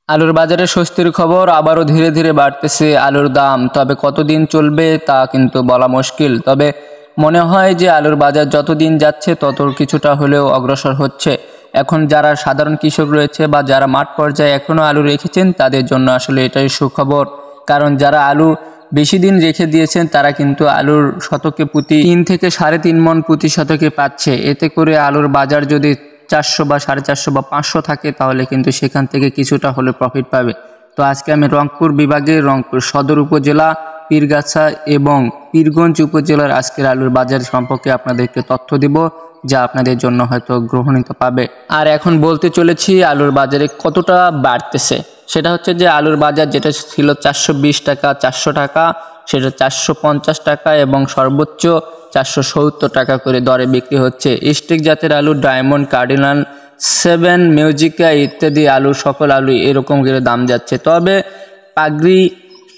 আলুর বাজারে স্বস্তির খবর, আবারও ধীরে ধীরে বাড়তেছে আলুর দাম। তবে কতদিন চলবে তা কিন্তু বলা মুশকিল। তবে মনে হয় যে আলুর বাজার যত দিন যাচ্ছে তত কিছুটা হলেও অগ্রসর হচ্ছে। এখন যারা সাধারণ কৃষক রয়েছে বা যারা মাঠ পর্যায়ে এখনও আলু রেখেছেন তাদের জন্য আসলে এটাই সুখবর। কারণ যারা আলু বেশি দিন রেখে দিয়েছেন তারা কিন্তু আলুর শতকে প্রতি 3 থেকে 3.5 মণ প্রতি শতকে পাচ্ছে। এতে করে আলুর বাজার যদি 400 বা 450 বা 500 থাকে তাহলে কিন্তু সেখান থেকে কিছুটা হলে প্রফিট পাবে। তো আজকে আমি রংপুর বিভাগের রংপুর সদর উপজেলা, পীরগাছা এবং পীরগঞ্জ উপজেলার আজকের আলুর বাজার সম্পর্কে আপনাদেরকে তথ্য দিব, যা আপনাদের জন্য হয়তো গ্রহণীয় পাবে। আর এখন বলতে চলেছি আলুর বাজারে কতটা বাড়তেছে। সেটা হচ্ছে যে আলুর বাজার যেটা ছিল 420 টাকা, 400 টাকা, সেটা 450 টাকা এবং সর্বোচ্চ 470 টাকা করে দরে বিক্রি হচ্ছে। স্টিক জাতের আলু, ডায়মন্ড, কার্ডিনাল, 7 মিউজিকা ইত্যাদি আলু, সকল আলু এরকম করে দাম যাচ্ছে। তবে পাগড়ি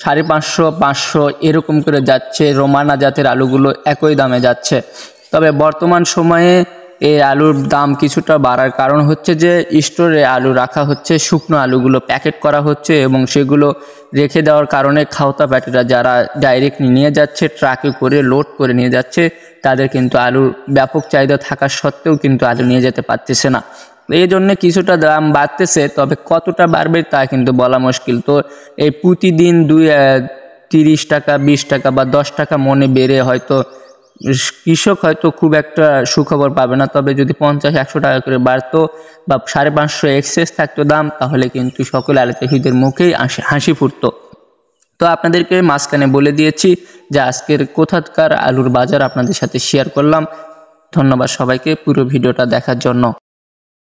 550, 500 এরকম করে যাচ্ছে। রোমানা জাতের আলুগুলো একই দামে যাচ্ছে। তবে বর্তমান সময়ে এই আলুর দাম কিছুটা বাড়ার কারণ হচ্ছে যে স্টোরে আলু রাখা হচ্ছে, শুকনো আলুগুলো প্যাকেট করা হচ্ছে এবং সেগুলো রেখে দেওয়ার কারণে খাওতা প্যাটিরা যারা ডাইরেক্ট নিয়ে যাচ্ছে, ট্রাকে করে লোড করে নিয়ে যাচ্ছে, তাদের কিন্তু আলুর ব্যাপক চাহিদা থাকা সত্ত্বেও কিন্তু আলু নিয়ে যেতে পারতেছে না। এই জন্য কিছুটা দাম বাড়তেছে, তবে কতটা বাড়বে তা কিন্তু বলা মুশকিল। তো এই প্রতিদিন 30 টাকা, 20 টাকা বা 10 টাকা মনে বেড়ে হয়তো কৃষক হয়তো খুব একটা সুখবর পাবে না। তবে যদি 50-100 টাকা করে বাড়তো বা 550 এক্সেস থাকতো দাম, তাহলে কিন্তু সকল আলু চাষিদের মুখেই হাসি ফুটতো। তো আপনাদেরকে মাঝখানে বলে দিয়েছি যে আজকের কোথাকার আলুর বাজার আপনাদের সাথে শেয়ার করলাম। ধন্যবাদ সবাইকে পুরো ভিডিওটা দেখার জন্য।